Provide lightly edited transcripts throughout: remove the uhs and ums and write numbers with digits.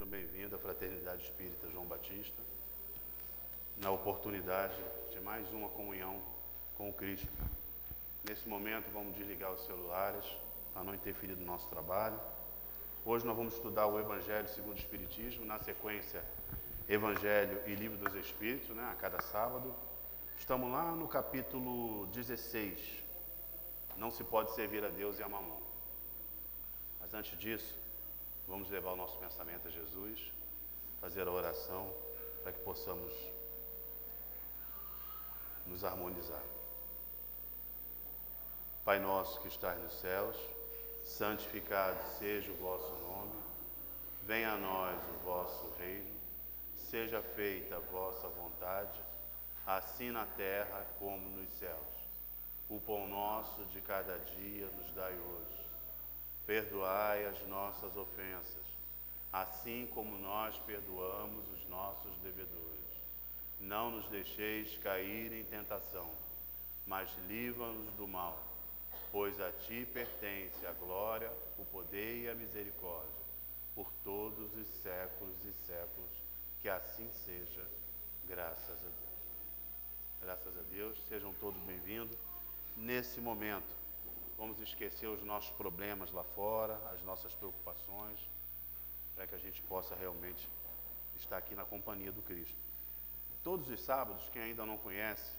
Sejam bem-vindos à Fraternidade Espírita João Batista, na oportunidade de mais uma comunhão com o Cristo. Nesse momento vamos desligar os celulares para não interferir no nosso trabalho. Hoje nós vamos estudar o Evangelho segundo o Espiritismo, na sequência Evangelho e Livro dos Espíritos, a cada sábado. Estamos lá no capítulo 16, não se pode servir a Deus e a Mamon. Mas antes disso, vamos levar o nosso pensamento a Jesus, fazer a oração para que possamos nos harmonizar. Pai nosso que estás nos céus, santificado seja o vosso nome, venha a nós o vosso reino, seja feita a vossa vontade, assim na terra como nos céus. O pão nosso de cada dia nos dai hoje. Perdoai as nossas ofensas, assim como nós perdoamos os nossos devedores. Não nos deixeis cair em tentação, mas livra-nos do mal, pois a Ti pertence a glória, o poder e a misericórdia, por todos os séculos e séculos, que assim seja, graças a Deus. Graças a Deus, sejam todos bem-vindos. Nesse momento, vamos esquecer os nossos problemas lá fora, as nossas preocupações, para que a gente possa realmente estar aqui na companhia do Cristo. Todos os sábados, quem ainda não conhece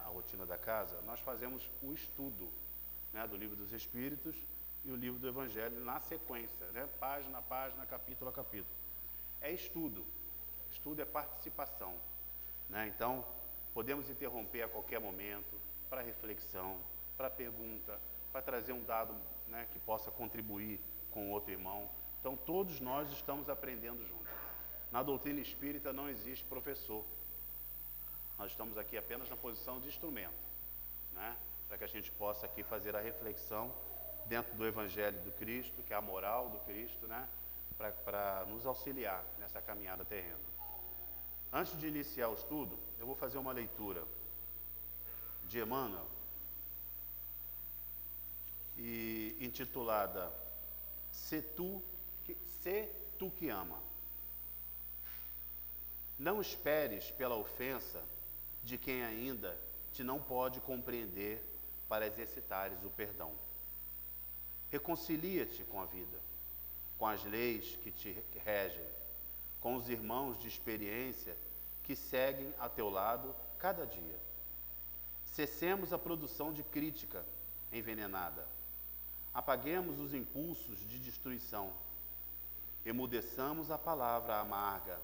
a rotina da casa, nós fazemos o estudo do Livro dos Espíritos e o Livro do Evangelho na sequência, página a página, capítulo a capítulo. É estudo. Estudo é participação. Então, podemos interromper a qualquer momento para reflexão, para pergunta, para trazer um dado que possa contribuir com o outro irmão. Então, todos nós estamos aprendendo juntos. Na doutrina espírita não existe professor. Nós estamos aqui apenas na posição de instrumento, para que a gente possa aqui fazer a reflexão dentro do Evangelho do Cristo, que é a moral do Cristo, para nos auxiliar nessa caminhada terrena. Antes de iniciar o estudo, eu vou fazer uma leitura de Emmanuel, e intitulada Se tu que ama. Não esperes pela ofensa de quem ainda te não pode compreender para exercitares o perdão. Reconcilia-te com a vida, com as leis que te regem, com os irmãos de experiência que seguem a teu lado cada dia. Cessemos a produção de crítica envenenada. Apaguemos os impulsos de destruição. Emudeçamos a palavra amarga.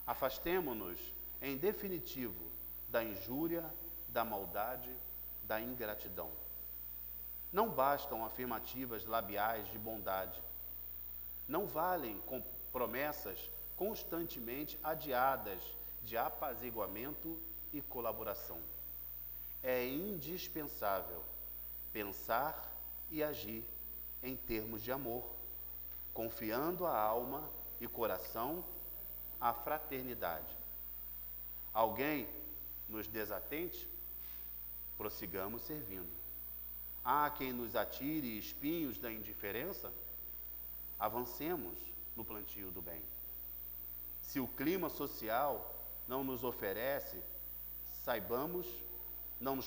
Afastemo-nos, em definitivo, da injúria, da maldade, da ingratidão. Não bastam afirmativas labiais de bondade. Não valem promessas constantemente adiadas de apaziguamento e colaboração. É indispensável pensar e agir em termos de amor, confiando a alma e coração à fraternidade. Alguém nos desatente? Prossigamos servindo. Há quem nos atire espinhos da indiferença? Avancemos no plantio do bem. Se o clima social não nos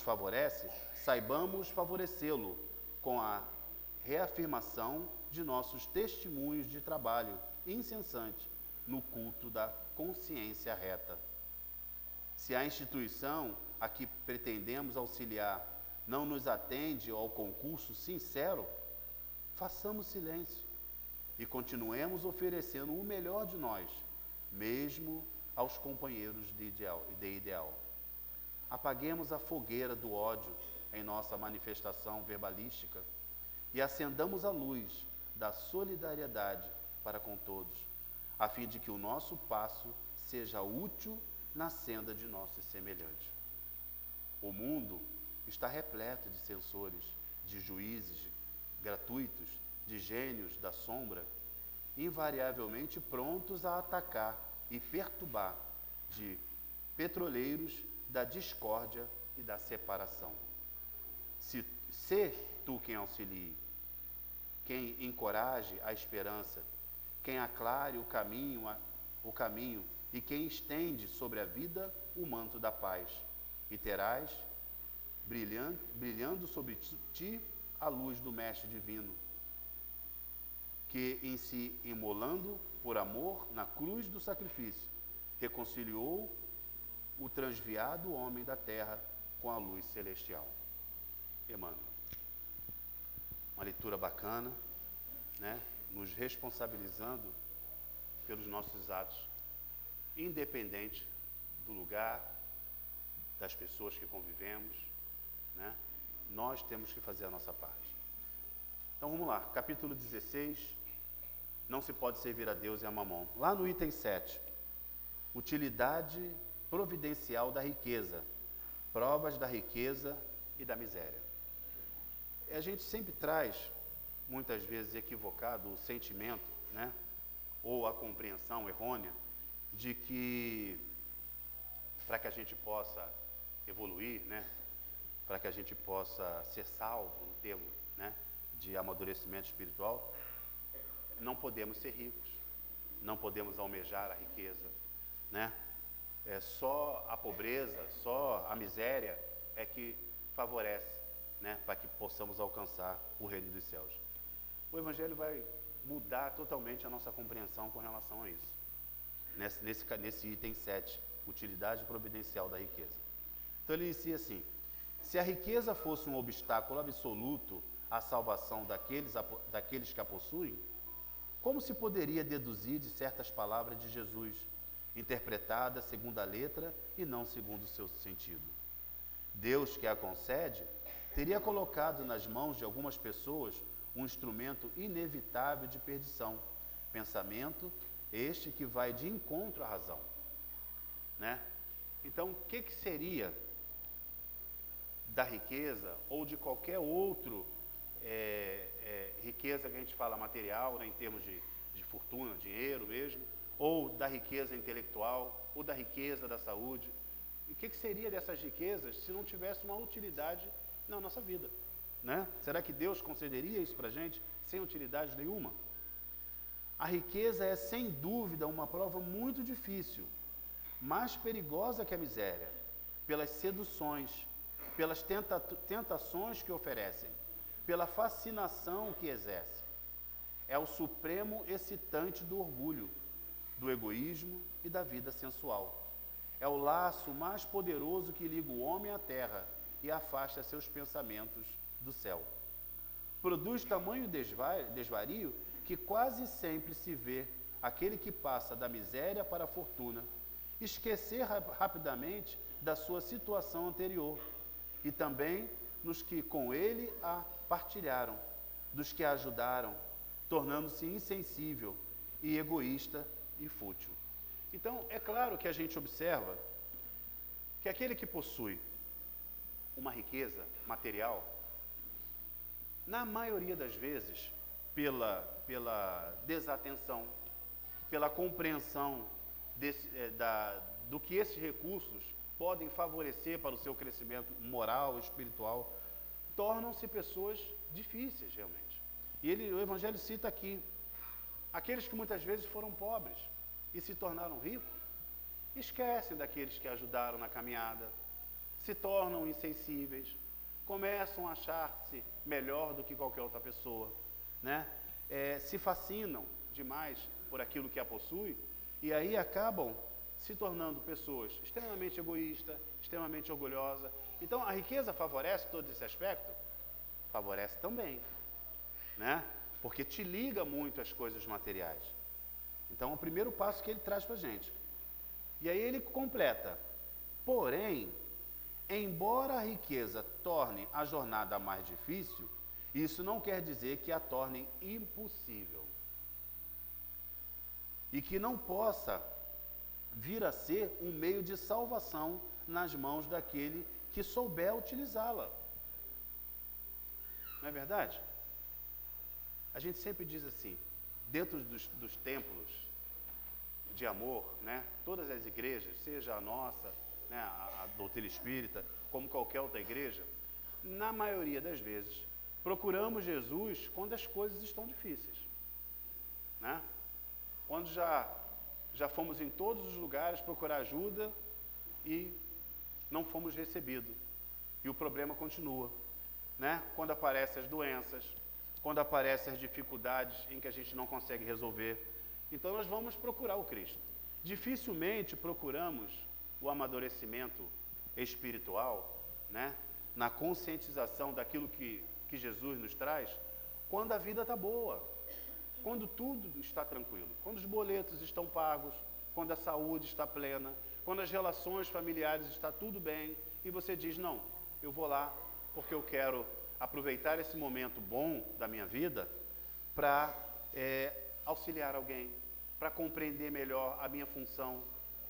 favorece, saibamos favorecê-lo com a reafirmação de nossos testemunhos de trabalho incessante no culto da consciência reta. Se a instituição a que pretendemos auxiliar não nos atende ao concurso sincero, façamos silêncio e continuemos oferecendo o melhor de nós, mesmo aos companheiros de ideal. Apaguemos a fogueira do ódio em nossa manifestação verbalística e acendamos a luz da solidariedade para com todos, a fim de que o nosso passo seja útil na senda de nossos semelhantes. O mundo está repleto de censores, de juízes gratuitos, de gênios da sombra, invariavelmente prontos a atacar e perturbar, de petroleiros da discórdia e da separação. Se tu quem auxilie, quem encoraje a esperança, quem aclare o caminho e quem estende sobre a vida o manto da paz. E terás, brilhando sobre ti, a luz do Mestre Divino, que em si imolando por amor na cruz do sacrifício, reconciliou o transviado homem da terra com a luz celestial. Emmanuel. Uma leitura bacana, né? Nos responsabilizando pelos nossos atos, independente do lugar, das pessoas que convivemos, né? Nós temos que fazer a nossa parte. Então vamos lá, capítulo 16, não se pode servir a Deus e a mamon. Lá no item 7, utilidade providencial da riqueza, provas da riqueza e da miséria. A gente sempre traz, muitas vezes equivocado, o sentimento, né, ou a compreensão errônea de que para que a gente possa evoluir, né, para que a gente possa ser salvo, no termo, né, de amadurecimento espiritual, não podemos ser ricos, não podemos almejar a riqueza, né? Só a pobreza, só a miséria é que favorece, né, para que possamos alcançar o reino dos céus. O Evangelho vai mudar totalmente a nossa compreensão com relação a isso, nesse item 7, utilidade providencial da riqueza. Então ele inicia assim: se a riqueza fosse um obstáculo absoluto à salvação daqueles que a possuem, como se poderia deduzir de certas palavras de Jesus, interpretadas segundo a letra e não segundo o seu sentido? Deus, que a concede, teria colocado nas mãos de algumas pessoas um instrumento inevitável de perdição, pensamento este que vai de encontro à razão, né? Então, o que seria da riqueza ou de qualquer outro riqueza que a gente fala material, né, em termos de fortuna, dinheiro mesmo, ou da riqueza intelectual, ou da riqueza da saúde? E o que seria dessas riquezas se não tivesse uma utilidade na nossa vida, né? Será que Deus concederia isso para a gente sem utilidade nenhuma? A riqueza é, sem dúvida, uma prova muito difícil, mais perigosa que a miséria, pelas seduções, pelas tentações que oferecem, pela fascinação que exerce. É o supremo excitante do orgulho, do egoísmo e da vida sensual. É o laço mais poderoso que liga o homem à terra e afasta seus pensamentos do céu. Produz tamanho desvario que quase sempre se vê aquele que passa da miséria para a fortuna esquecer rapidamente da sua situação anterior, e também nos que com ele a partilharam, dos que a ajudaram, tornando-se insensível e egoísta e fútil. Então, é claro que a gente observa que aquele que possui uma riqueza material, na maioria das vezes, pela desatenção, pela compreensão do que esses recursos podem favorecer para o seu crescimento moral, espiritual, tornam-se pessoas difíceis realmente. E o Evangelho cita aqui, aqueles que muitas vezes foram pobres e se tornaram ricos, esquecem daqueles que ajudaram na caminhada, se tornam insensíveis, começam a achar-se melhor do que qualquer outra pessoa, né? Se fascinam demais por aquilo que a possui, e aí acabam se tornando pessoas extremamente egoístas, extremamente orgulhosas. Então, a riqueza favorece todo esse aspecto? Favorece também, né? Porque te liga muito às coisas materiais. Então, é o primeiro passo que ele traz para a gente. E aí ele completa: porém, embora a riqueza torne a jornada mais difícil, isso não quer dizer que a torne impossível. E que não possa vir a ser um meio de salvação nas mãos daquele que souber utilizá-la. Não é verdade? A gente sempre diz assim, dentro dos templos de amor, né, todas as igrejas, seja a nossa, né, a doutrina espírita, como qualquer outra igreja, na maioria das vezes, procuramos Jesus quando as coisas estão difíceis, né? onde já fomos em todos os lugares procurar ajuda e não fomos recebidos. E o problema continua, né? Quando aparecem as doenças, quando aparecem as dificuldades em que a gente não consegue resolver. Então nós vamos procurar o Cristo. Dificilmente procuramos o amadurecimento espiritual, né? Na conscientização daquilo que Jesus nos traz, quando a vida está boa, quando tudo está tranquilo, quando os boletos estão pagos, quando a saúde está plena, quando as relações familiares estão tudo bem, e você diz, não, eu vou lá porque eu quero aproveitar esse momento bom da minha vida para auxiliar alguém, para compreender melhor a minha função,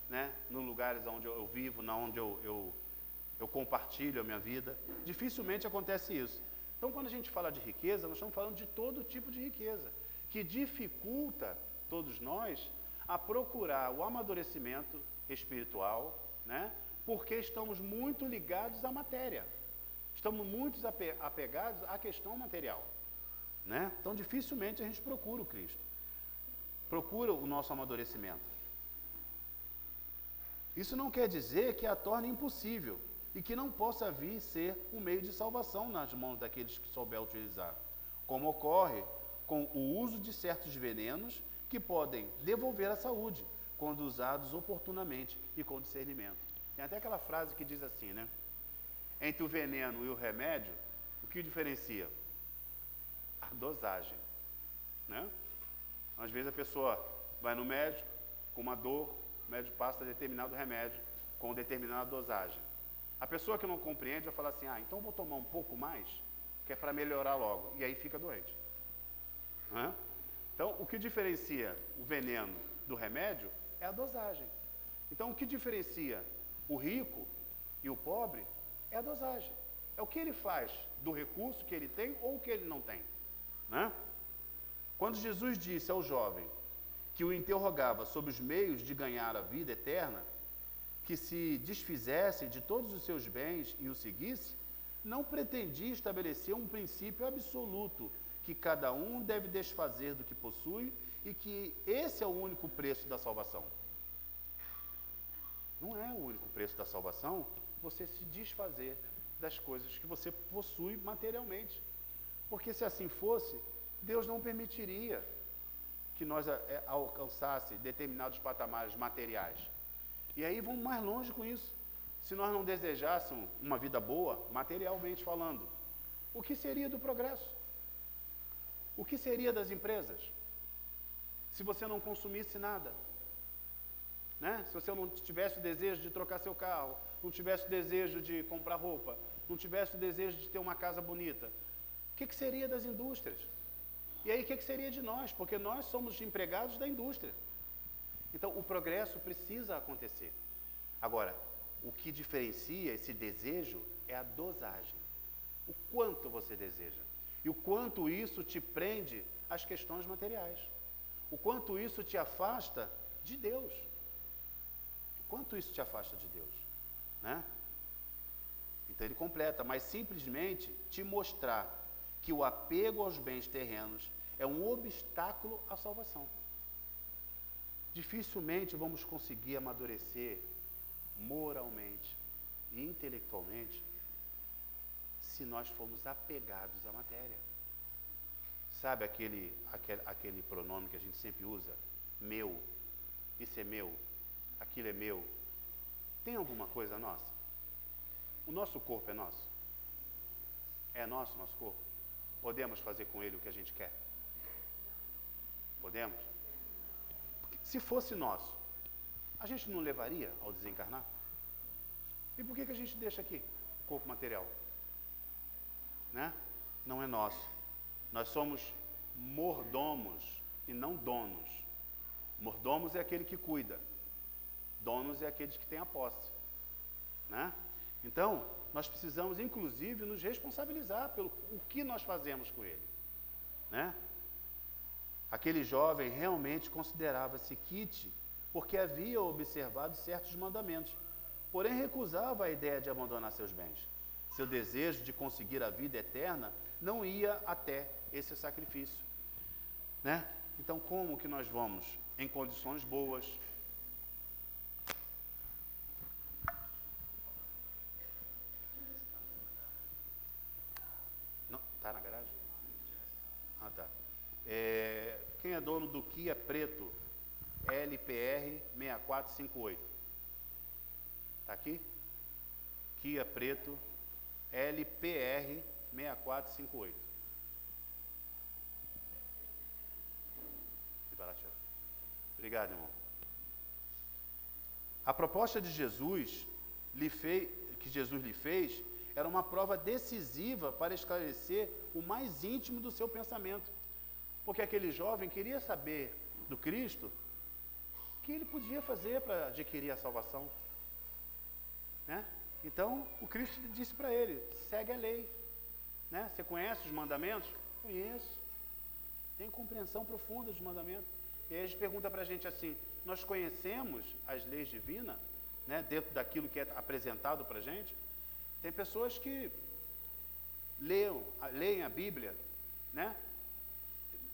né, nos lugares onde eu vivo, onde eu compartilho a minha vida. Dificilmente acontece isso. Então, quando a gente fala de riqueza, nós estamos falando de todo tipo de riqueza, que dificulta todos nós a procurar o amadurecimento espiritual, né, porque estamos muito ligados à matéria. Estamos muito apegados à questão material, né? Então, dificilmente a gente procura o Cristo, procura o nosso amadurecimento. Isso não quer dizer que a torne impossível e que não possa vir ser um meio de salvação nas mãos daqueles que souber utilizar, como ocorre com o uso de certos venenos que podem devolver a saúde, quando usados oportunamente e com discernimento. Tem até aquela frase que diz assim, né? Entre o veneno e o remédio, o que diferencia? A dosagem, né? Às vezes a pessoa vai no médico com uma dor, o médico passa determinado remédio com determinada dosagem. A pessoa que não compreende vai falar assim, então vou tomar um pouco mais, que é para melhorar logo, e aí fica doente. Então, o que diferencia o veneno do remédio é a dosagem. Então, o que diferencia o rico e o pobre é a dosagem. É o que ele faz do recurso que ele tem ou o que ele não tem, né? Quando Jesus disse ao jovem que o interrogava sobre os meios de ganhar a vida eterna, que se desfizesse de todos os seus bens e o seguisse, não pretendia estabelecer um princípio absoluto, que cada um deve desfazer do que possui e que esse é o único preço da salvação. Não é o único preço da salvação você se desfazer das coisas que você possui materialmente. Porque se assim fosse, Deus não permitiria que nós alcançasse determinados patamares materiais. E aí vamos mais longe com isso. Se nós não desejássemos uma vida boa, materialmente falando, o que seria do progresso? O que seria das empresas? Se você não consumisse nada, né? Se você não tivesse o desejo de trocar seu carro, não tivesse o desejo de comprar roupa, não tivesse o desejo de ter uma casa bonita, o que seria das indústrias? E aí o que seria de nós? Porque nós somos empregados da indústria. Então o progresso precisa acontecer. Agora, o que diferencia esse desejo é a dosagem. O quanto você deseja. E o quanto isso te prende às questões materiais. O quanto isso te afasta de Deus. O quanto isso te afasta de Deus, né? Então ele completa, mas simplesmente te mostrar que o apego aos bens terrenos é um obstáculo à salvação. Dificilmente vamos conseguir amadurecer moralmente e intelectualmente se nós formos apegados à matéria. Sabe aquele pronome que a gente sempre usa? Meu, isso é meu, aquilo é meu. Tem alguma coisa nossa? O nosso corpo é nosso? É nosso corpo? Podemos fazer com ele o que a gente quer? Podemos? Porque se fosse nosso, a gente não levaria ao desencarnar? E por que a gente deixa aqui o corpo material? Né? Não é nosso. Nós somos mordomos e não donos. Mordomos é aquele que cuida. Donos é aqueles que têm a posse, né? Então, nós precisamos, inclusive, nos responsabilizar pelo o que nós fazemos com ele, né? Aquele jovem realmente considerava-se quite, porque havia observado certos mandamentos, porém recusava a ideia de abandonar seus bens. Seu desejo de conseguir a vida eterna não ia até esse sacrifício, né? Então, como que nós vamos em condições boas. Não, tá na garagem? Ah, tá. Quem é dono do Kia preto LPR 6458? Tá aqui? Kia preto LPR 6458. Obrigado, irmão. A proposta de Jesus, que Jesus lhe fez, era uma prova decisiva para esclarecer o mais íntimo do seu pensamento. Porque aquele jovem queria saber do Cristo o que ele podia fazer para adquirir a salvação. Né? Então, o Cristo disse para ele, segue a lei. Né? Você conhece os mandamentos? Conheço. Tem compreensão profunda dos mandamentos. E aí a gente pergunta para a gente assim, nós conhecemos as leis divinas, né, dentro daquilo que é apresentado para a gente? Tem pessoas que leem a Bíblia, né,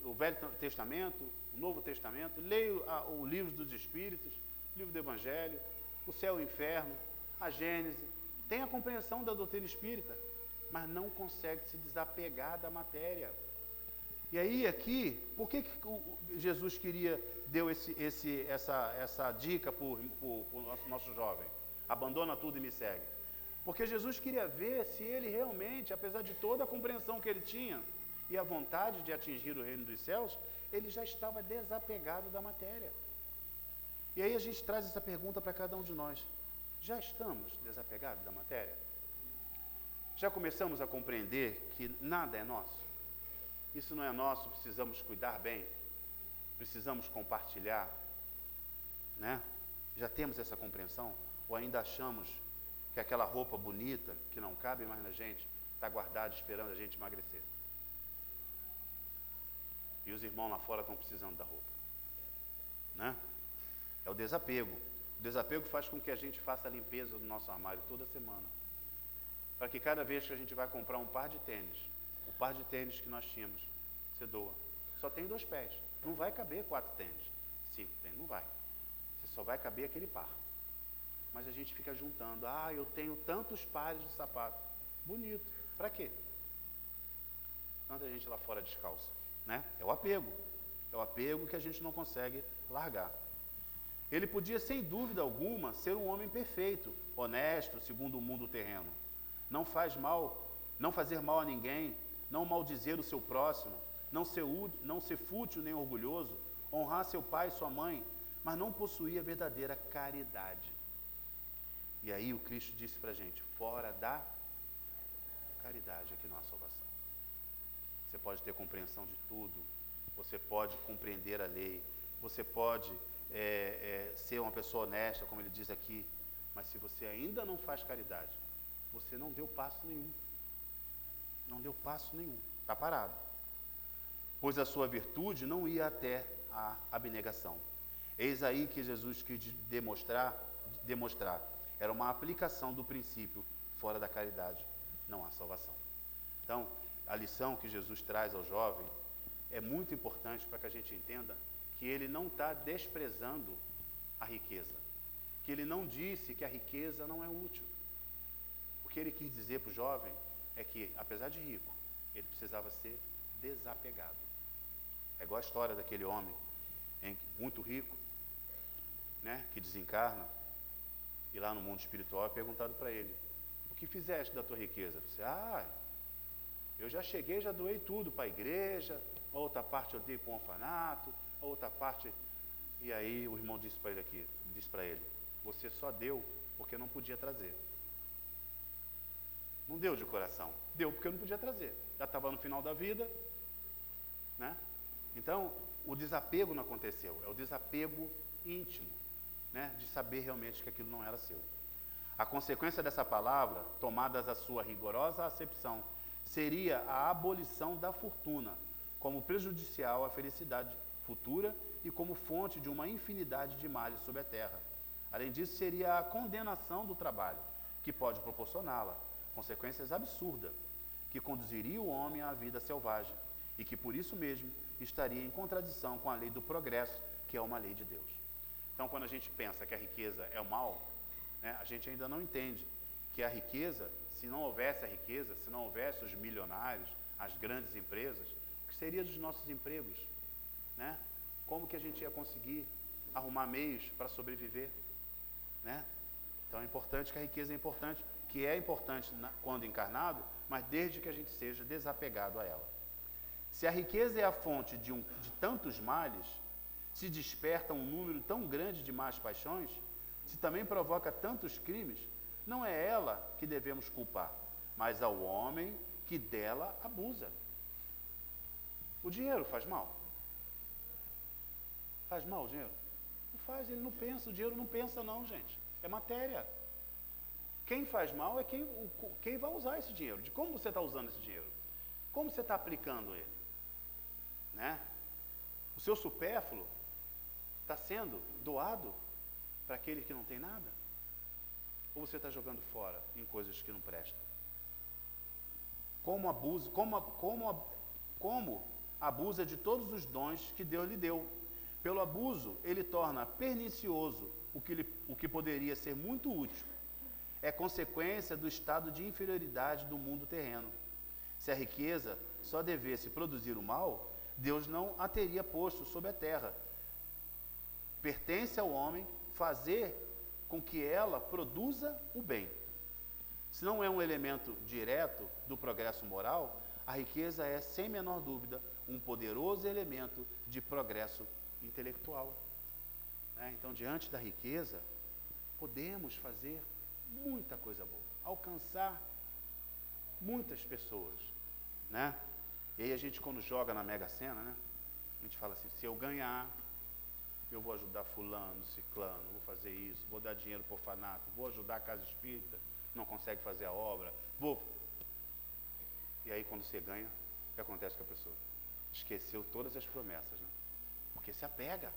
o Velho Testamento, o Novo Testamento, leem o livro dos Espíritos, o livro do Evangelho, o céu e o inferno, a Gênese, tem a compreensão da doutrina espírita, mas não consegue se desapegar da matéria. E aí aqui, por que Jesus deu essa dica para o nosso jovem? Abandona tudo e me segue. Porque Jesus queria ver se ele realmente, apesar de toda a compreensão que ele tinha e a vontade de atingir o reino dos céus, ele já estava desapegado da matéria. E aí a gente traz essa pergunta para cada um de nós. Já estamos desapegados da matéria? Já começamos a compreender que nada é nosso? Isso não é nosso, precisamos cuidar bem, precisamos compartilhar, né? Já temos essa compreensão? Ou ainda achamos que aquela roupa bonita, que não cabe mais na gente, está guardada esperando a gente emagrecer? E os irmãos lá fora estão precisando da roupa, né? É o desapego. O desapego faz com que a gente faça a limpeza do nosso armário toda semana, para que cada vez que a gente vai comprar um par de tênis, o par de tênis que nós tínhamos, você doa. Só tem 2 pés. Não vai caber 4 tênis. 5 tênis, não vai. Você só vai caber aquele par. Mas a gente fica juntando. Ah, eu tenho tantos pares de sapato. Bonito. Para quê? Tanta gente lá fora descalça. Né? É o apego. É o apego que a gente não consegue largar. Ele podia, sem dúvida alguma, ser um homem perfeito, honesto, segundo o mundo terreno. Não faz mal, não fazer mal a ninguém, não maldizer o seu próximo, não ser fútil nem orgulhoso, honrar seu pai e sua mãe, mas não possuir a verdadeira caridade. E aí o Cristo disse para a gente, fora da caridade aqui não há salvação. Você pode ter compreensão de tudo, você pode compreender a lei, você pode ser uma pessoa honesta, como ele diz aqui, mas se você ainda não faz caridade, você não deu passo nenhum. Não deu passo nenhum, está parado. Pois a sua virtude não ia até a abnegação. Eis aí que Jesus quis demonstrar, era uma aplicação do princípio, fora da caridade não há salvação. Então, a lição que Jesus traz ao jovem é muito importante para que a gente entenda que ele não está desprezando a riqueza, que ele não disse que a riqueza não é útil. O que ele quis dizer para o jovem é que, apesar de rico, ele precisava ser desapegado. É igual a história daquele homem muito rico, né, que desencarna, e lá no mundo espiritual é perguntado para ele, o que fizeste da tua riqueza? Você, eu já cheguei, já doei tudo para a igreja, a outra parte eu dei para um orfanato, a outra parte... E aí o irmão disse para ele, você só deu porque não podia trazer. Não deu de coração, deu porque eu não podia trazer. Já estava no final da vida, né? Então, o desapego não aconteceu, é o desapego íntimo, né? De saber realmente que aquilo não era seu. A consequência dessa palavra, tomadas a sua rigorosa acepção, seria a abolição da fortuna, como prejudicial à felicidade futura e como fonte de uma infinidade de males sobre a terra. Além disso, seria a condenação do trabalho, que pode proporcioná-la, consequências absurdas, que conduziria o homem à vida selvagem, e que por isso mesmo estaria em contradição com a lei do progresso que é uma lei de Deus. Então, quando a gente pensa que a riqueza é o mal, né, a gente ainda não entende que a riqueza, se não houvesse a riqueza, se não houvesse os milionários, as grandes empresas, o que seria dos nossos empregos? Né? Como que a gente ia conseguir arrumar meios para sobreviver? Né? Então é importante que a riqueza é importante quando encarnado, mas desde que a gente seja desapegado a ela. Se a riqueza é a fonte de tantos males, se desperta um número tão grande de más paixões, se também provoca tantos crimes, não é ela que devemos culpar, mas ao homem que dela abusa. O dinheiro faz mal? Faz mal o dinheiro? Não faz, ele não pensa, o dinheiro não pensa não, gente. É matéria. Quem faz mal é quem vai usar esse dinheiro. De como você está usando esse dinheiro? Como você está aplicando ele? Né? O seu supérfluo está sendo doado para aquele que não tem nada? Ou você está jogando fora em coisas que não prestam? Como abusa de todos os dons que Deus lhe deu. Pelo abuso, ele torna pernicioso o que poderia ser muito útil. É consequência do estado de inferioridade do mundo terreno. Se a riqueza só devesse produzir o mal, Deus não a teria posto sobre a terra. Pertence ao homem fazer com que ela produza o bem. Se não é um elemento direto do progresso moral, a riqueza é, sem menor dúvida, um poderoso elemento de progresso intelectual. Então, diante da riqueza, podemos fazer muita coisa boa, alcançar muitas pessoas, né? E aí a gente, quando joga na Mega Sena, né, a gente fala assim, se eu ganhar, eu vou ajudar fulano, ciclano, vou fazer isso, vou dar dinheiro para o orfanato, vou ajudar a casa espírita, não consegue fazer a obra, vou. E aí quando você ganha, o que acontece com a pessoa? Esqueceu todas as promessas, né? Porque se apega.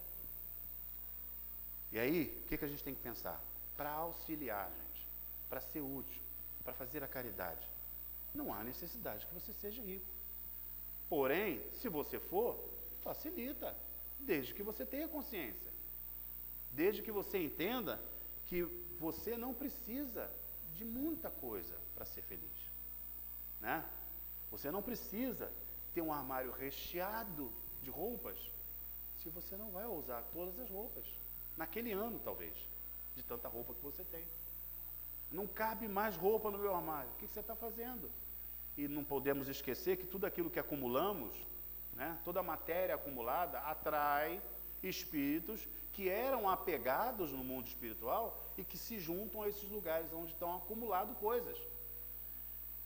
E aí, o que a gente tem que pensar? Para auxiliar, gente, para ser útil, para fazer a caridade, não há necessidade que você seja rico. Porém, se você for, facilita, desde que você tenha consciência. Desde que você entenda que você não precisa de muita coisa para ser feliz. Né? Você não precisa ter um armário recheado de roupas, se você não vai usar todas as roupas. Naquele ano, talvez, de tanta roupa que você tem. Não cabe mais roupa no meu armário. O que você está fazendo? E não podemos esquecer que tudo aquilo que acumulamos, né, toda a matéria acumulada, atrai espíritos que eram apegados no mundo espiritual e que se juntam a esses lugares onde estão acumulando coisas.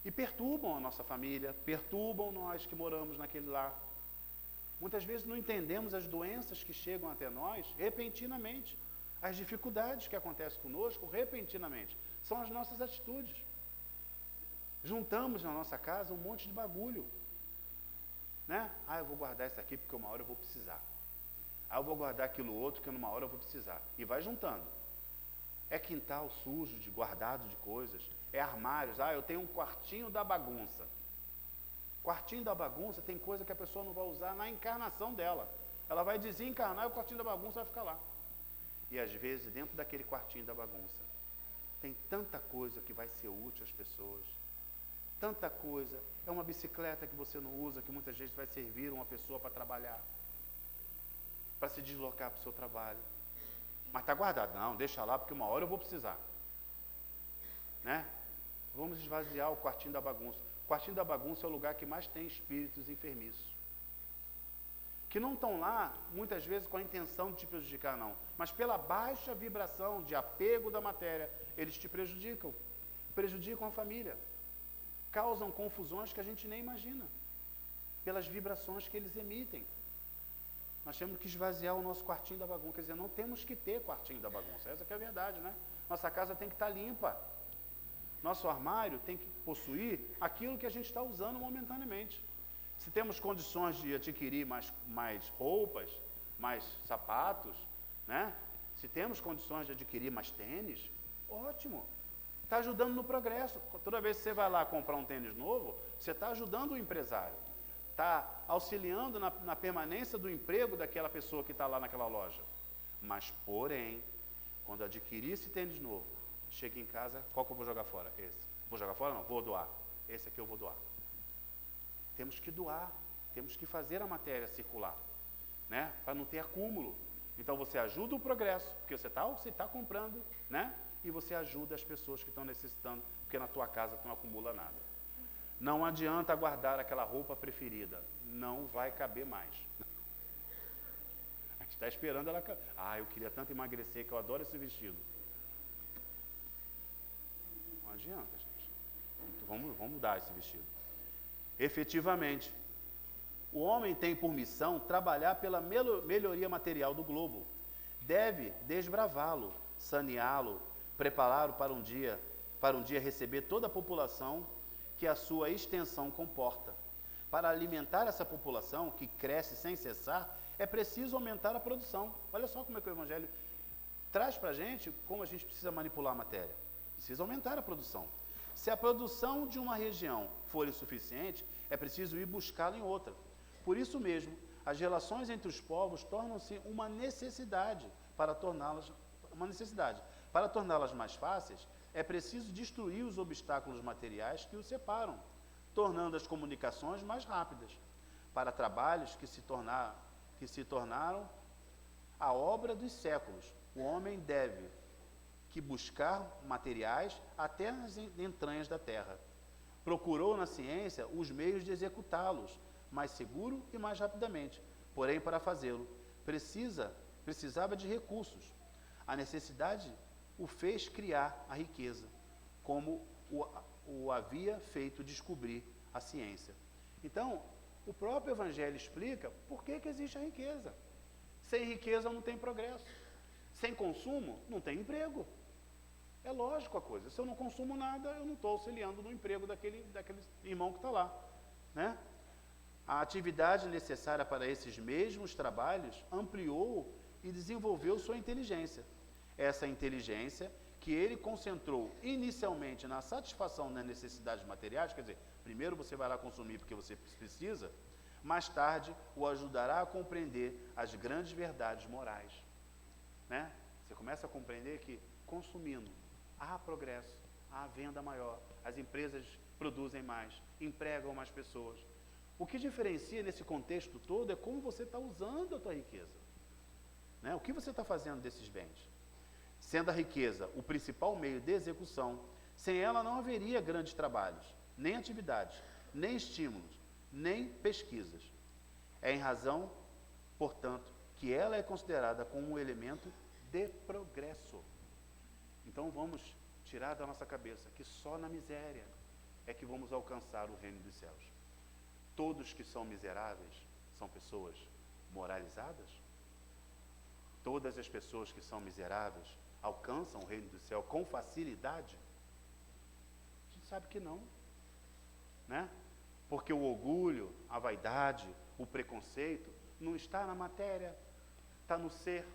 E perturbam a nossa família, perturbam nós que moramos naquele lar. Muitas vezes não entendemos as doenças que chegam até nós repentinamente. As dificuldades que acontecem conosco repentinamente. São as nossas atitudes. Juntamos na nossa casa um monte de bagulho. Né? Eu vou guardar isso aqui porque uma hora eu vou precisar. Eu vou guardar aquilo outro que numa hora eu vou precisar. E vai juntando. É quintal sujo, guardado de coisas. É armários. Eu tenho um quartinho da bagunça. Quartinho da bagunça tem coisa que a pessoa não vai usar na encarnação dela. Ela vai desencarnar e o quartinho da bagunça vai ficar lá. E às vezes, dentro daquele quartinho da bagunça, tem tanta coisa que vai ser útil às pessoas. Tanta coisa. É uma bicicleta que você não usa, que muitas vezes vai servir uma pessoa para trabalhar. Para se deslocar para o seu trabalho. Mas está guardado. Não, deixa lá, porque uma hora eu vou precisar. Né? Vamos esvaziar o quartinho da bagunça. O quartinho da bagunça é o lugar que mais tem espíritos enfermiços. Que não estão lá, muitas vezes, com a intenção de te prejudicar, não. Mas pela baixa vibração de apego da matéria, eles te prejudicam. Prejudicam a família. Causam confusões que a gente nem imagina. Pelas vibrações que eles emitem. Nós temos que esvaziar o nosso quartinho da bagunça. Quer dizer, não temos que ter quartinho da bagunça. Essa que é a verdade, né? Nossa casa tem que estar limpa. Nosso armário tem que possuir aquilo que a gente está usando momentaneamente. Se temos condições de adquirir mais roupas, mais sapatos, né? Se temos condições de adquirir mais tênis, ótimo. Está ajudando no progresso. Toda vez que você vai lá comprar um tênis novo, você está ajudando o empresário. está auxiliando na permanência do emprego daquela pessoa que está lá naquela loja. Mas, porém, quando adquirir esse tênis novo, chega em casa, qual que eu vou jogar fora? Esse. Vou jogar fora? Não, vou doar. Esse aqui eu vou doar. Temos que doar, temos que fazer a matéria circular, né? Para não ter acúmulo. Então você ajuda o progresso, porque você tá comprando, né? E você ajuda as pessoas que estão necessitando, porque na tua casa tu não acumula nada. Não adianta guardar aquela roupa preferida, não vai caber mais. A gente está esperando ela... eu queria tanto emagrecer, que eu adoro esse vestido. Não adianta, gente. Vamos mudar esse vestido. Efetivamente, o homem tem por missão trabalhar pela melhoria material do globo. Deve desbravá-lo, saneá-lo, prepará-lo para um dia receber toda a população que a sua extensão comporta. Para alimentar essa população, que cresce sem cessar, é preciso aumentar a produção. Olha só como é que o Evangelho traz para a gente como a gente precisa manipular a matéria. Precisa aumentar a produção. Se a produção de uma região for insuficiente, é preciso ir buscá-la em outra. Por isso mesmo, as relações entre os povos tornam-se uma necessidade. Para torná-las mais fáceis, é preciso destruir os obstáculos materiais que os separam, tornando as comunicações mais rápidas. Para trabalhos que se tornaram a obra dos séculos, o homem deve que buscar materiais até nas entranhas da terra. Procurou na ciência os meios de executá-los mais seguro e mais rapidamente. Porém, para fazê-lo, precisava de recursos. A necessidade o fez criar a riqueza, como o havia feito descobrir a ciência. Então, o próprio Evangelho explica por que existe a riqueza. Sem riqueza não tem progresso. Sem consumo, não tem emprego. É lógico a coisa. Se eu não consumo nada, eu não estou auxiliando no emprego daquele irmão que está lá, né? A atividade necessária para esses mesmos trabalhos ampliou e desenvolveu sua inteligência. Essa inteligência que ele concentrou inicialmente na satisfação das necessidades materiais, quer dizer, primeiro você vai lá consumir porque você precisa, mais tarde o ajudará a compreender as grandes verdades morais, né? Você começa a compreender que consumindo há progresso, há venda maior, as empresas produzem mais, empregam mais pessoas. O que diferencia nesse contexto todo é como você está usando a tua riqueza, né? O que você está fazendo desses bens? Sendo a riqueza o principal meio de execução, sem ela não haveria grandes trabalhos, nem atividades, nem estímulos, nem pesquisas. É em razão, portanto, que ela é considerada como um elemento de progresso. Então vamos tirar da nossa cabeça que só na miséria é que vamos alcançar o reino dos céus. Todos que são miseráveis são pessoas moralizadas? Todas as pessoas que são miseráveis alcançam o reino do céu com facilidade? A gente sabe que não, né? Porque o orgulho, a vaidade, o preconceito não está na matéria, está no ser.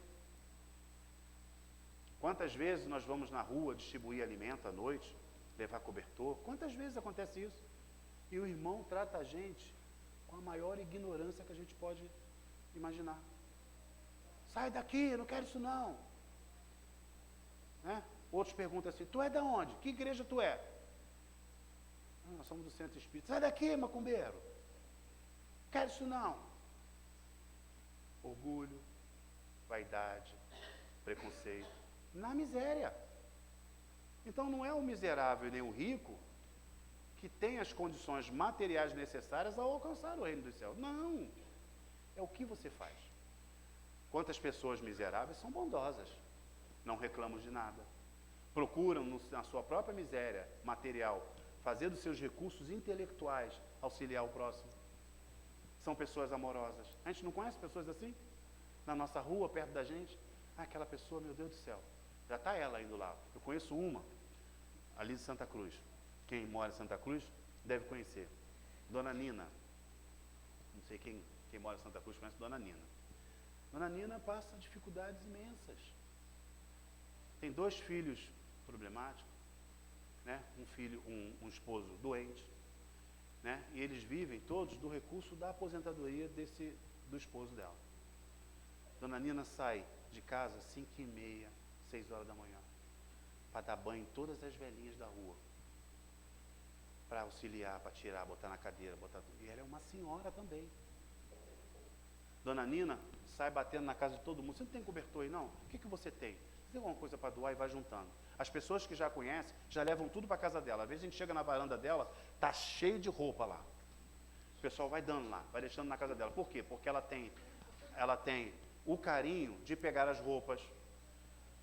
Quantas vezes nós vamos na rua distribuir alimento à noite, levar cobertor? Quantas vezes acontece isso? E o irmão trata a gente com a maior ignorância que a gente pode imaginar. Sai daqui, eu não quero isso não. Né? Outros perguntam assim, tu é de onde? Que igreja tu é? Nós somos do Centro Espírita. Sai daqui, macumbeiro. Quero isso não. Orgulho, vaidade, preconceito, na miséria. Então não é o miserável nem o rico que tem as condições materiais necessárias ao alcançar o reino dos céus. Não. É o que você faz. Quantas pessoas miseráveis são bondosas, não reclamam de nada. Procuram, na sua própria miséria material, fazer dos seus recursos intelectuais auxiliar o próximo. São pessoas amorosas. A gente não conhece pessoas assim? Na nossa rua, perto da gente? Aquela pessoa, meu Deus do céu, já está ela indo lá. Eu conheço uma, ali de Santa Cruz. Quem mora em Santa Cruz deve conhecer. Dona Nina. Não sei quem mora em Santa Cruz conhece Dona Nina. Dona Nina passa dificuldades imensas. Tem 2 filhos problemáticos, né? Um esposo doente. né? E eles vivem todos do recurso da aposentadoria do esposo dela. Dona Nina sai de casa às 5h30, 6 horas da manhã, para dar banho em todas as velhinhas da rua, para auxiliar, para tirar, botar na cadeira, e ela é uma senhora também. Dona Nina sai batendo na casa de todo mundo. Você não tem cobertor aí, não? O que você tem? Você tem alguma coisa para doar? E vai juntando. As pessoas que já conhecem, já levam tudo para a casa dela. Às vezes a gente chega na varanda dela, tá cheio de roupa lá. O pessoal vai dando lá, vai deixando na casa dela. Por quê? Porque ela tem o carinho de pegar as roupas,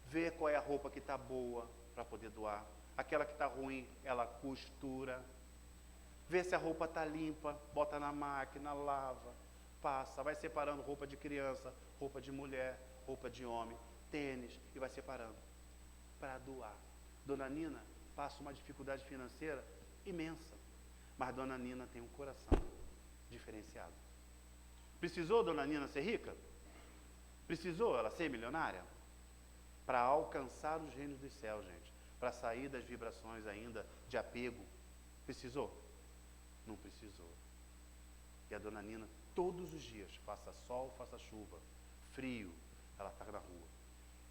ver qual é a roupa que está boa para poder doar. Aquela que está ruim, ela costura. Vê se a roupa está limpa, bota na máquina, lava, passa, vai separando roupa de criança, roupa de mulher, roupa de homem, tênis, e vai separando para doar. Dona Nina passa uma dificuldade financeira imensa, mas Dona Nina tem um coração diferenciado. Precisou Dona Nina ser rica? Precisou ela ser milionária? Para alcançar os reinos dos céus, gente, para sair das vibrações ainda de apego, precisou? Não precisou. E a Dona Nina, todos os dias, faça sol, faça chuva, frio, ela está na rua.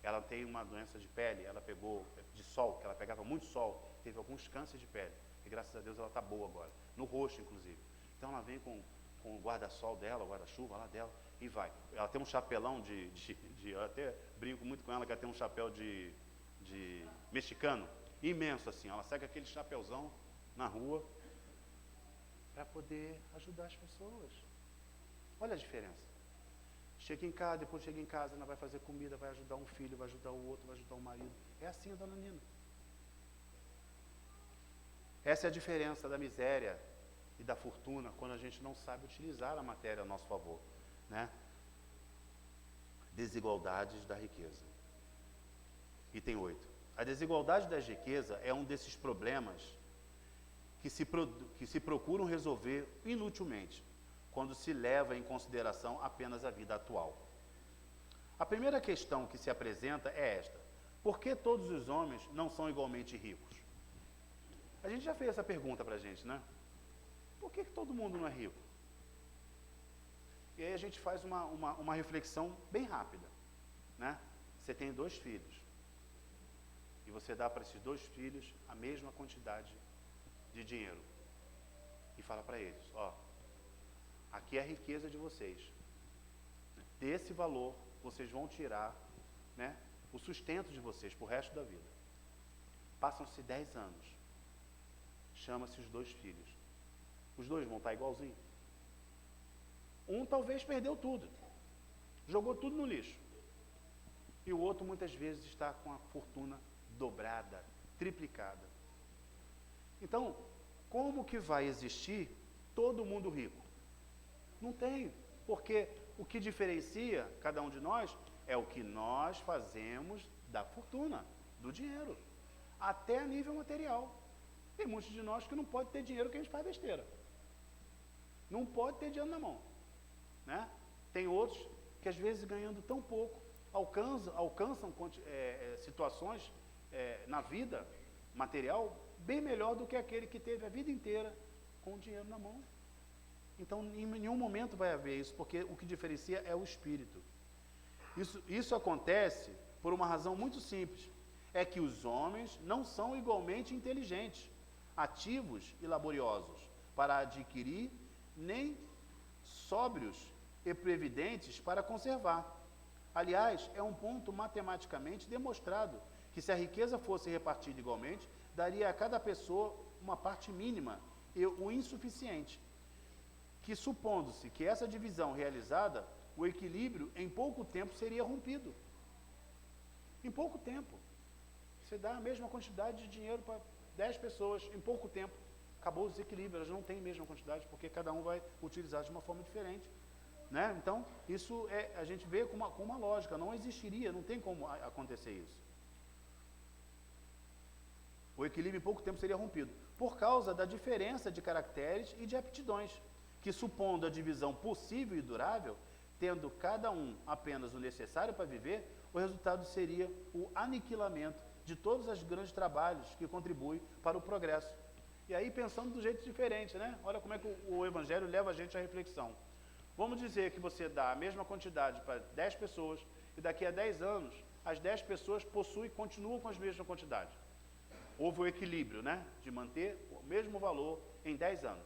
Ela tem uma doença de pele, ela pegou de sol, que ela pegava muito sol, teve alguns cânceres de pele, e graças a Deus ela está boa agora, no rosto inclusive. Então ela vem com o guarda-sol dela, o guarda-chuva lá dela, e vai. Ela tem um chapelão eu até brinco muito com ela, que ela tem um chapéu de mexicano, imenso assim, ela segue aquele chapéuzão na rua, para poder ajudar as pessoas. Olha a diferença. Chega em casa, depois chega em casa, ela vai fazer comida, vai ajudar um filho, vai ajudar o outro, vai ajudar o marido. É assim a Dona Nina. Essa é a diferença da miséria e da fortuna, quando a gente não sabe utilizar a matéria a nosso favor, né? Desigualdades da riqueza. Item 8. A desigualdade da riqueza é um desses problemas que se procuram resolver inutilmente, quando se leva em consideração apenas a vida atual. A primeira questão que se apresenta é esta: por que todos os homens não são igualmente ricos? A gente já fez essa pergunta para a gente, né? Por que todo mundo não é rico? E aí a gente faz uma reflexão bem rápida, né? Você tem 2 filhos, e você dá para esses 2 filhos a mesma quantidade de dinheiro, e fala para eles, ó, aqui é a riqueza de vocês, desse valor vocês vão tirar, né, o sustento de vocês para o resto da vida. Passam-se 10 anos, chama-se os 2 filhos, os 2 vão estar igualzinho. Um talvez perdeu tudo, jogou tudo no lixo, e o outro muitas vezes está com a fortuna dobrada, triplicada. Então, como que vai existir todo mundo rico? Não tem, porque o que diferencia cada um de nós é o que nós fazemos da fortuna, do dinheiro, até a nível material. Tem muitos de nós que não pode ter dinheiro que a gente faz besteira. Não pode ter dinheiro na mão, né? Tem outros que às vezes ganhando tão pouco, alcançam situações na vida material bem melhor do que aquele que teve a vida inteira com o dinheiro na mão. Então, em nenhum momento vai haver isso, porque o que diferencia é o espírito. Isso acontece por uma razão muito simples, é que os homens não são igualmente inteligentes, ativos e laboriosos para adquirir, nem sóbrios e previdentes para conservar. Aliás, é um ponto matematicamente demonstrado que se a riqueza fosse repartida igualmente, daria a cada pessoa uma parte mínima e o insuficiente, que supondo-se que essa divisão realizada, o equilíbrio em pouco tempo seria rompido. Em pouco tempo. Você dá a mesma quantidade de dinheiro para 10 pessoas, em pouco tempo, acabou o desequilíbrio, elas não têm a mesma quantidade, porque cada um vai utilizar de uma forma diferente. Né? Então, isso a gente vê com uma lógica, não existiria, não tem como acontecer isso. O equilíbrio em pouco tempo seria rompido, por causa da diferença de caracteres e de aptidões, que supondo a divisão possível e durável, tendo cada um apenas o necessário para viver, o resultado seria o aniquilamento de todos os grandes trabalhos que contribuem para o progresso. E aí pensando do jeito diferente, né? Olha como é que o Evangelho leva a gente à reflexão. Vamos dizer que você dá a mesma quantidade para 10 pessoas e daqui a 10 anos as 10 pessoas continuam com a mesma quantidade. Houve o equilíbrio, né? De manter o mesmo valor em 10 anos.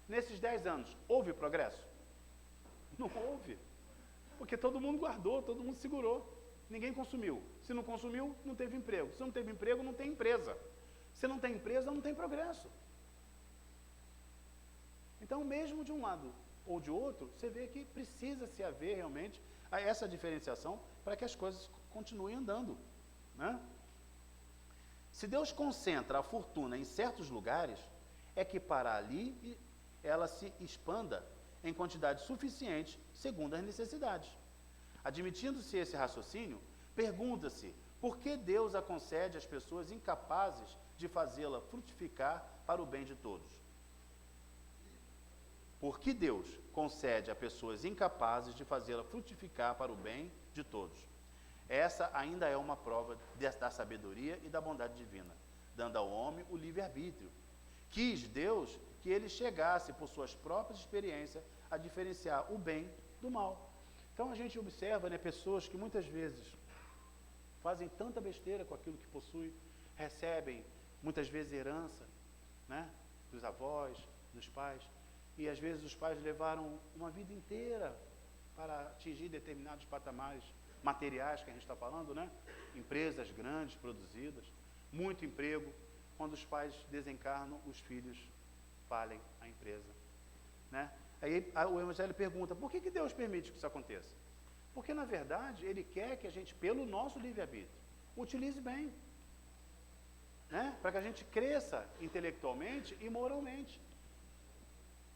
Nesses 10 anos, houve progresso? Não houve. Porque todo mundo guardou, todo mundo segurou. Ninguém consumiu. Se não consumiu, não teve emprego. Se não teve emprego, não tem empresa. Se não tem empresa, não tem progresso. Então, mesmo de um lado ou de outro, você vê que precisa se haver realmente essa diferenciação para que as coisas continuem andando, né? Se Deus concentra a fortuna em certos lugares, é que para ali ela se expanda em quantidade suficiente segundo as necessidades. Admitindo-se esse raciocínio, pergunta-se por que Deus a concede às pessoas incapazes de fazê-la frutificar para o bem de todos. Por que Deus concede a pessoas incapazes de fazê-la frutificar para o bem de todos? Essa ainda é uma prova da sabedoria e da bondade divina, dando ao homem o livre-arbítrio. Quis Deus que ele chegasse, por suas próprias experiências, a diferenciar o bem do mal. Então a gente observa, né, pessoas que muitas vezes fazem tanta besteira com aquilo que possui, recebem muitas vezes herança, né, dos avós, dos pais, e às vezes os pais levaram uma vida inteira para atingir determinados patamares materiais que a gente está falando, né? Empresas grandes, produzidas, muito emprego. Quando os pais desencarnam, os filhos falem a empresa, né? Aí o Evangelho pergunta, por que Deus permite que isso aconteça? Porque, na verdade, Ele quer que a gente, pelo nosso livre-arbítrio, utilize bem, né? Para que a gente cresça intelectualmente e moralmente.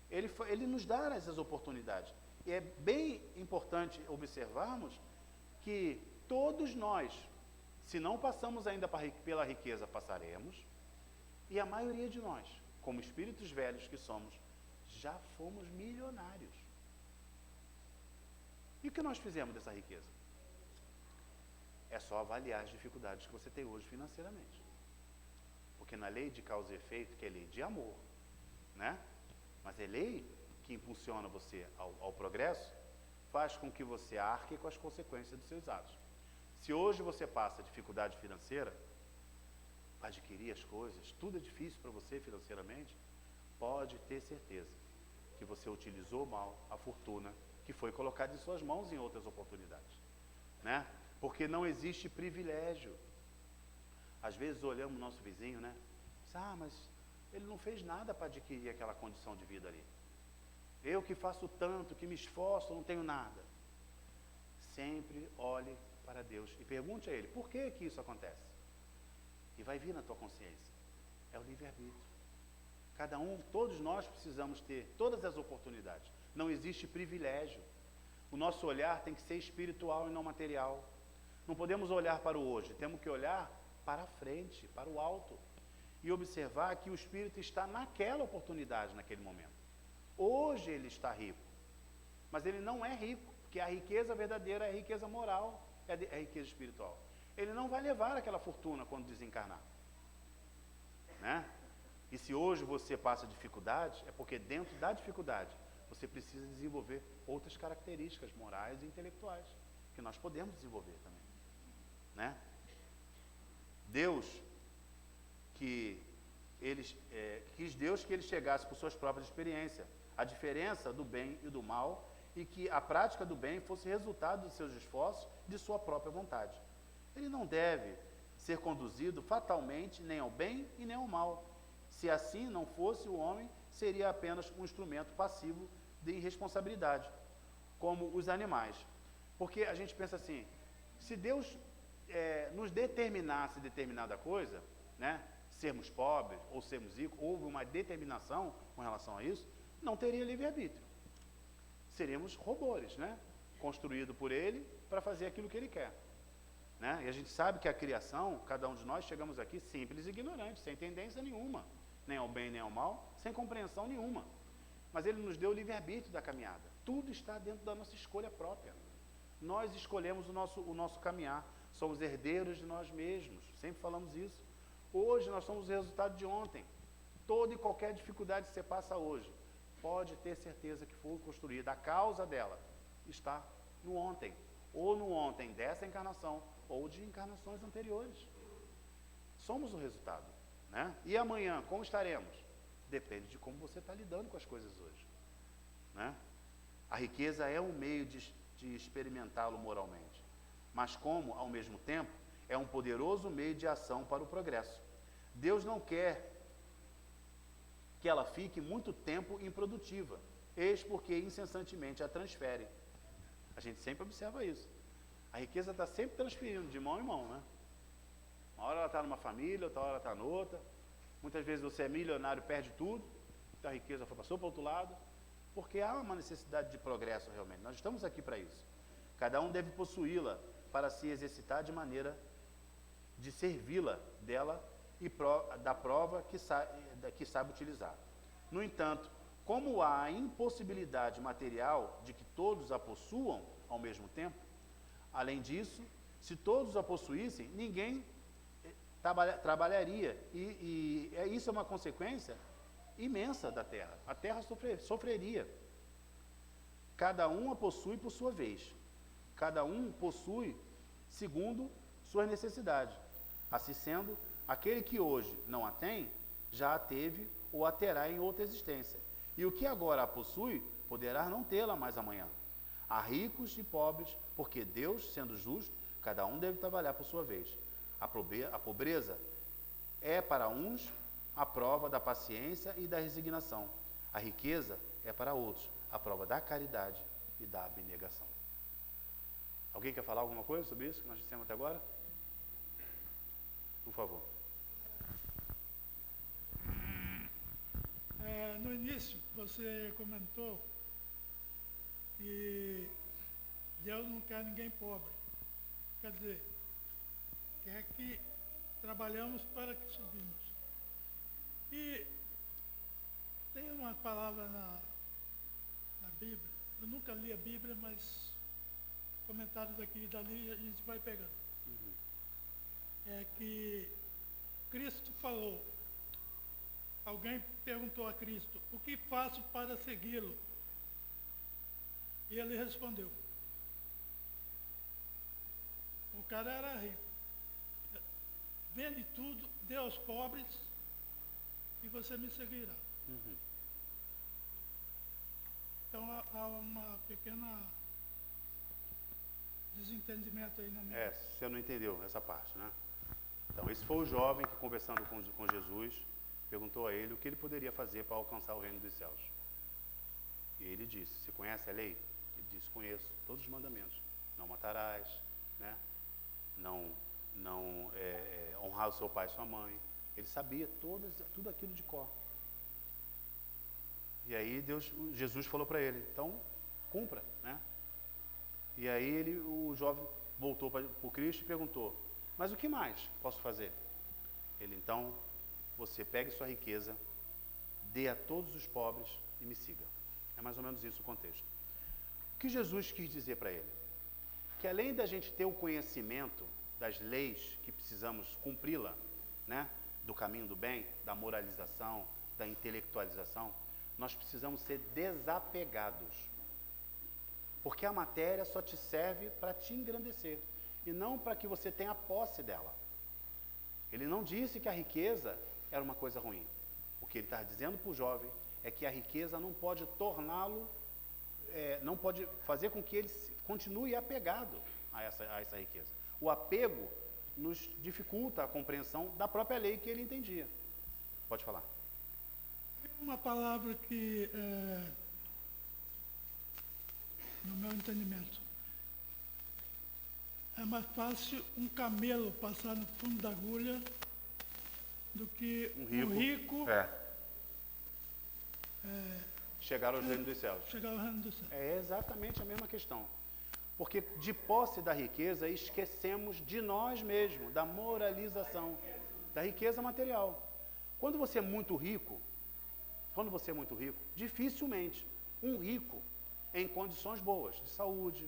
Ele nos dá essas oportunidades. E é bem importante observarmos que todos nós, se não passamos ainda pela riqueza, passaremos, e a maioria de nós, como espíritos velhos que somos, já fomos milionários. E o que nós fizemos dessa riqueza? É só avaliar as dificuldades que você tem hoje financeiramente. Porque na lei de causa e efeito, que é lei de amor, né? Mas é lei que impulsiona você ao progresso, faz com que você arque com as consequências dos seus atos. Se hoje você passa dificuldade financeira, para adquirir as coisas, tudo é difícil para você financeiramente, pode ter certeza que você utilizou mal a fortuna que foi colocada em suas mãos em outras oportunidades, né? Porque não existe privilégio. Às vezes olhamos o nosso vizinho, né? Mas ele não fez nada para adquirir aquela condição de vida ali. Eu que faço tanto, que me esforço, não tenho nada. Sempre olhe para Deus e pergunte a Ele, por que isso acontece? E vai vir na tua consciência. É o livre-arbítrio. Cada um, todos nós precisamos ter todas as oportunidades. Não existe privilégio. O nosso olhar tem que ser espiritual e não material. Não podemos olhar para o hoje, temos que olhar para a frente, para o alto. E observar que o espírito está naquela oportunidade, naquele momento. Hoje ele está rico, mas ele não é rico, porque a riqueza verdadeira é a riqueza moral, é a riqueza espiritual. Ele não vai levar aquela fortuna quando desencarnar, né? E se hoje você passa dificuldade, é porque dentro da dificuldade você precisa desenvolver outras características morais e intelectuais, que nós podemos desenvolver também, né? Quis Deus que ele chegasse por suas próprias experiências, a diferença do bem e do mal, e que a prática do bem fosse resultado dos seus esforços, de sua própria vontade. Ele não deve ser conduzido fatalmente nem ao bem e nem ao mal. Se assim não fosse, o homem seria apenas um instrumento passivo de irresponsabilidade, como os animais. Porque a gente pensa assim, se Deus nos determinasse determinada coisa, né, sermos pobres ou sermos ricos, houve uma determinação com relação a isso, não teria livre-arbítrio. Seríamos robôs, né, construídos por ele para fazer aquilo que ele quer, né? E a gente sabe que a criação, cada um de nós chegamos aqui simples e ignorantes, sem tendência nenhuma, nem ao bem nem ao mal, sem compreensão nenhuma. Mas ele nos deu o livre-arbítrio da caminhada. Tudo está dentro da nossa escolha própria. Nós escolhemos o nosso caminhar. Somos herdeiros de nós mesmos. Sempre falamos isso. Hoje nós somos o resultado de ontem. toda e qualquer dificuldade que você passa hoje, pode ter certeza que foi construída, a causa dela está no ontem, ou no ontem dessa encarnação, ou de encarnações anteriores. Somos o resultado, né? E amanhã, como estaremos? Depende de como você está lidando com as coisas hoje, né? A riqueza é um meio de experimentá-lo moralmente, mas como, ao mesmo tempo, é um poderoso meio de ação para o progresso. Deus não quer que ela fique muito tempo improdutiva, eis porque incessantemente a transfere. A gente sempre observa isso. A riqueza está sempre transferindo de mão em mão, né? Uma hora ela está numa família, outra hora ela está noutra. Muitas vezes você é milionário, perde tudo, então a riqueza passou para o outro lado, porque há uma necessidade de progresso realmente. Nós estamos aqui para isso. Cada um deve possuí-la para se exercitar de maneira de servi-la dela e da prova que sabe utilizar. No entanto, como há a impossibilidade material de que todos a possuam ao mesmo tempo, além disso, se todos a possuíssem, ninguém trabalharia, e isso é uma consequência imensa da terra. A terra sofreria. Cada um a possui por sua vez. Cada um possui segundo suas necessidades. Assim sendo, aquele que hoje não a tem, já a teve ou a terá em outra existência. E o que agora a possui, poderá não tê-la mais amanhã. Há ricos e pobres, porque Deus, sendo justo, cada um deve trabalhar por sua vez. A pobreza é para uns a prova da paciência e da resignação. A riqueza é para outros a prova da caridade e da abnegação. Alguém quer falar alguma coisa sobre isso que nós dissemos até agora? Por favor. No início, você comentou que Deus não quer ninguém pobre. Quer dizer, quer que trabalhamos para que subimos. E tem uma palavra na Bíblia, eu nunca li a Bíblia, mas comentários daqui e dali a gente vai pegando. É que Cristo falou, alguém perguntou a Cristo, o que faço para segui-lo? E ele respondeu, o cara era rico, vende tudo, dê aos pobres e você me seguirá. Então há uma pequena desentendimento aí na minha... Você não entendeu essa parte, né? Então, esse foi o jovem que, conversando com Jesus, perguntou a ele o que ele poderia fazer para alcançar o reino dos céus. E ele disse, você conhece a lei? Ele disse, conheço todos os mandamentos. Não matarás, né? Não honrar o seu pai e sua mãe. Ele sabia tudo aquilo de cor. E aí Jesus falou para ele, então, cumpra, né? E aí o jovem voltou para o Cristo e perguntou, mas o que mais posso fazer? Ele, então, você pegue sua riqueza, dê a todos os pobres e me siga. É mais ou menos isso o contexto. O que Jesus quis dizer para ele? Que além da gente ter o conhecimento das leis que precisamos cumpri-la, né? Do caminho do bem, da moralização, da intelectualização, nós precisamos ser desapegados. Porque a matéria só te serve para te engrandecer, e não para que você tenha posse dela. Ele não disse que a riqueza era uma coisa ruim. O que ele está dizendo para o jovem é que a riqueza não pode torná-lo, não pode fazer com que ele continue apegado a essa riqueza. O apego nos dificulta a compreensão da própria lei que ele entendia. Pode falar. Uma palavra que, no meu entendimento, é mais fácil um camelo passar no fundo da agulha do que um rico chegar ao reino dos céus. Chegar ao reino dos céus. É exatamente a mesma questão. Porque de posse da riqueza, esquecemos de nós mesmos, da moralização, da riqueza material. Quando você é muito rico, dificilmente um rico em condições boas, de saúde,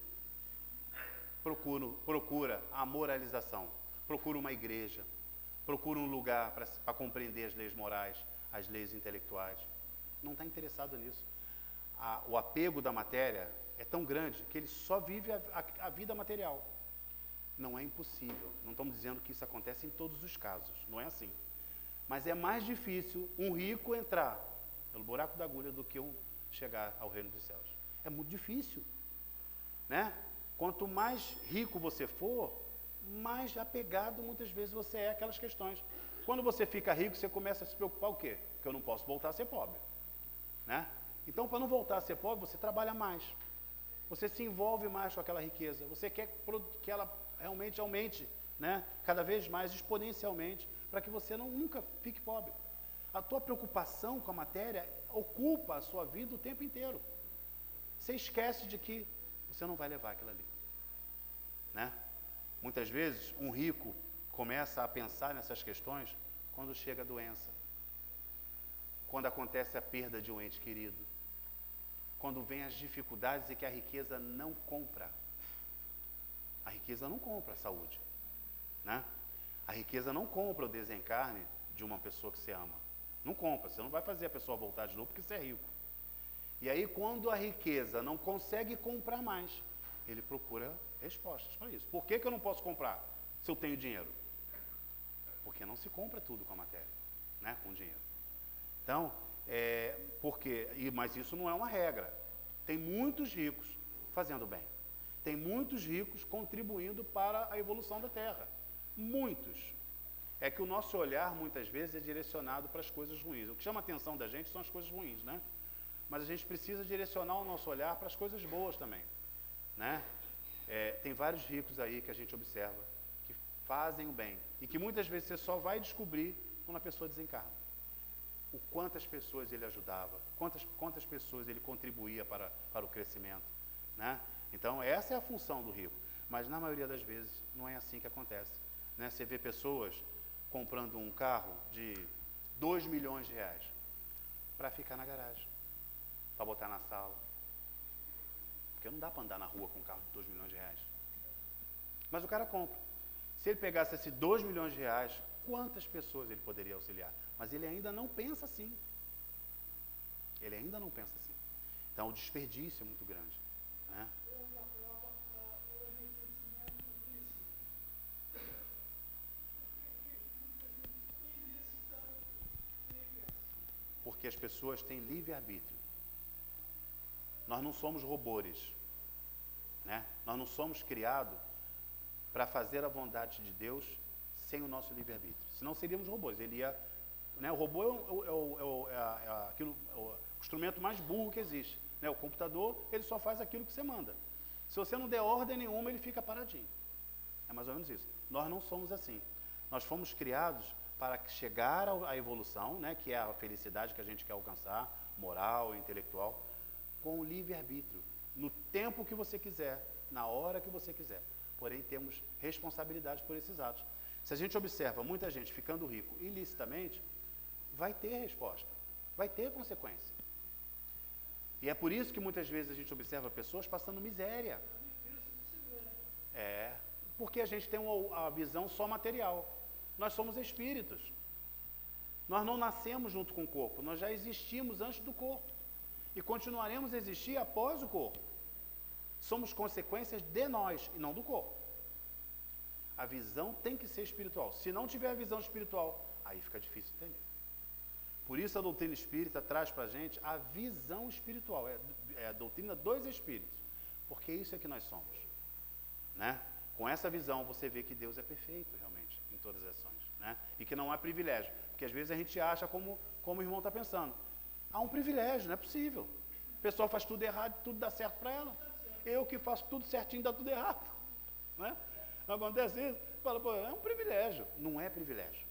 procura a moralização, procura uma igreja, procura um lugar para compreender as leis morais. as leis intelectuais. Não está interessado nisso. O apego da matéria é tão grande que ele só vive a vida material. Não é impossível. Não estamos dizendo que isso acontece em todos os casos. Não é assim. Mas é mais difícil um rico entrar pelo buraco da agulha do que um chegar ao reino dos céus. É muito difícil, né? Quanto mais rico você for, mais apegado muitas vezes você é àquelas questões. Quando você fica rico, você começa a se preocupar o quê? Que eu não posso voltar a ser pobre, né? Então, para não voltar a ser pobre, você trabalha mais. Você se envolve mais com aquela riqueza. Você quer que ela realmente aumente, né? Cada vez mais, exponencialmente, para que você nunca fique pobre. A tua preocupação com a matéria ocupa a sua vida o tempo inteiro. Você esquece de que você não vai levar aquilo ali, né? Muitas vezes, um rico começa a pensar nessas questões quando chega a doença, quando acontece a perda de um ente querido, quando vem as dificuldades e que a riqueza não compra. A riqueza não compra a saúde, né? A riqueza não compra o desencarne de uma pessoa que você ama. Não compra, você não vai fazer a pessoa voltar de novo porque você é rico. E aí, quando a riqueza não consegue comprar mais, ele procura respostas para isso. Por que eu não posso comprar se eu tenho dinheiro? Porque não se compra tudo com a matéria, né? Com dinheiro. Então, mas isso não é uma regra. Tem muitos ricos fazendo bem. Tem muitos ricos contribuindo para a evolução da Terra. Muitos. É que o nosso olhar, muitas vezes, é direcionado para as coisas ruins. O que chama a atenção da gente são as coisas ruins, né? Mas a gente precisa direcionar o nosso olhar para as coisas boas também, né? Tem vários ricos aí que a gente observa, que fazem o bem. E que muitas vezes você só vai descobrir quando a pessoa desencarna. O quantas pessoas ele ajudava, quantas pessoas ele contribuía para o crescimento, né? Então, essa é a função do rico. Mas, na maioria das vezes, não é assim que acontece, né? Você vê pessoas comprando um carro de 2 milhões de reais para ficar na garagem, para botar na sala. Porque não dá para andar na rua com um carro de 2 milhões de reais. Mas o cara compra. Se ele pegasse esses 2 milhões de reais, quantas pessoas ele poderia auxiliar? Mas ele ainda não pensa assim. Ele ainda não pensa assim. Então, o desperdício é muito grande, né? Porque as pessoas têm livre-arbítrio. Nós não somos robôs, né? Nós não somos criados para fazer a vontade de Deus sem o nosso livre-arbítrio. Senão seríamos robôs. O robô é o instrumento mais burro que existe, né? O computador, ele só faz aquilo que você manda. Se você não der ordem nenhuma, ele fica paradinho. É mais ou menos isso. Nós não somos assim. Nós fomos criados para chegar à evolução, né, que é a felicidade que a gente quer alcançar, moral, intelectual, com o livre-arbítrio, no tempo que você quiser, na hora que você quiser. Porém, temos responsabilidade por esses atos. Se a gente observa muita gente ficando rico ilicitamente, vai ter resposta, vai ter consequência. E é por isso que muitas vezes a gente observa pessoas passando miséria. Porque a gente tem a visão só material. Nós somos espíritos. Nós não nascemos junto com o corpo, nós já existimos antes do corpo. E continuaremos a existir após o corpo. Somos consequências de nós e não do corpo. A visão tem que ser espiritual. Se não tiver a visão espiritual, aí fica difícil de entender. Por isso a doutrina espírita traz para a gente a visão espiritual. É a doutrina dos espíritos. Porque isso é que nós somos, né? Com essa visão você vê que Deus é perfeito realmente em todas as ações, né? E que não há privilégio. Porque às vezes a gente acha como o irmão está pensando. Há um privilégio, não é possível. O pessoal faz tudo errado e tudo dá certo para ela. Eu que faço tudo certinho dá tudo errado, né? Não acontece isso? Fala, pô, é um privilégio. Não é privilégio.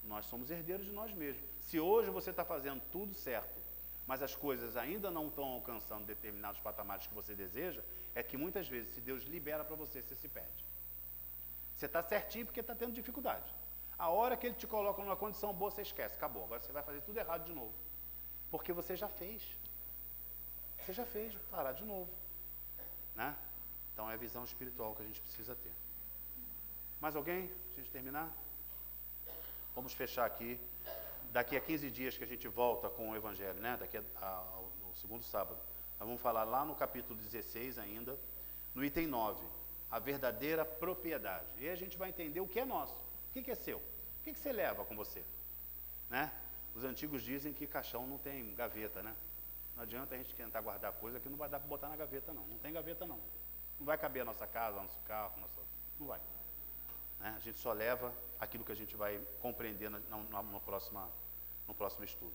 Nós somos herdeiros de nós mesmos. Se hoje você está fazendo tudo certo, mas as coisas ainda não estão alcançando determinados patamares que você deseja, é que muitas vezes, se Deus libera para você, você se perde. Você está certinho porque está tendo dificuldade. A hora que Ele te coloca numa condição boa, você esquece, acabou. Agora você vai fazer tudo errado de novo. Porque você já fez. Você já fez, parar de novo, né? Então é a visão espiritual que a gente precisa ter. Mais alguém? Antes de terminar? Vamos fechar aqui Daqui a 15 dias que a gente volta com o Evangelho, né? Daqui ao segundo sábado. Nós vamos falar lá no capítulo 16 ainda, no item 9, a verdadeira propriedade. E aí a gente vai entender o que é nosso, o que é seu, o que você leva com você, né? Os antigos dizem que caixão não tem gaveta, né? Não adianta a gente tentar guardar coisa que não vai dar para botar na gaveta, não. Não tem gaveta, não. Não vai caber a nossa casa, nosso carro, não vai. Né? A gente só leva aquilo que a gente vai compreender no próximo estudo.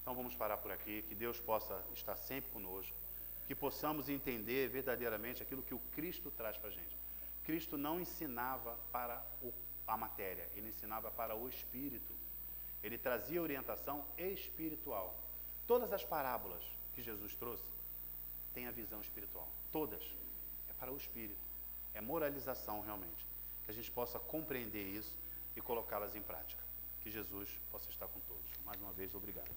Então vamos parar por aqui, que Deus possa estar sempre conosco, que possamos entender verdadeiramente aquilo que o Cristo traz para a gente. Cristo não ensinava para a matéria, ele ensinava para o Espírito. Ele trazia orientação espiritual. Todas as parábolas que Jesus trouxe têm a visão espiritual. Todas. É para o Espírito. É moralização realmente. Que a gente possa compreender isso e colocá-las em prática. Que Jesus possa estar com todos. Mais uma vez, obrigado.